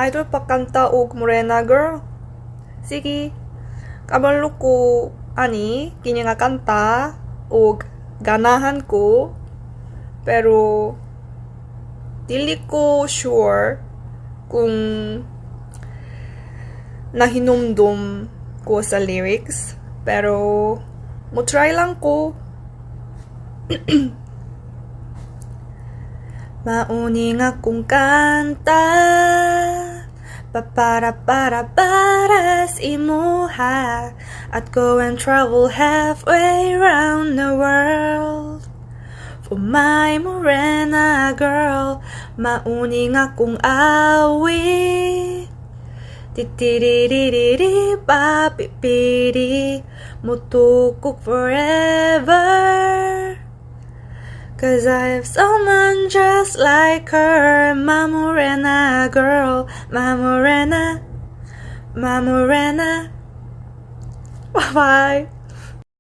Idol pa kanta og morena girl. Sige, kabalo ko ani kini nga kanta og ganahan ko, pero dili ko sure kung nahinumdum ko sa lyrics, pero mo try lang ko. Mauni nga kung kanta para sa imuha at go and travel halfway around the world for my morena girl. Mauni nga kung awi titiririri papipiri mutukok forever, 'cause I have someone just like her, my morena girl, my morena, my morena. Bye bye.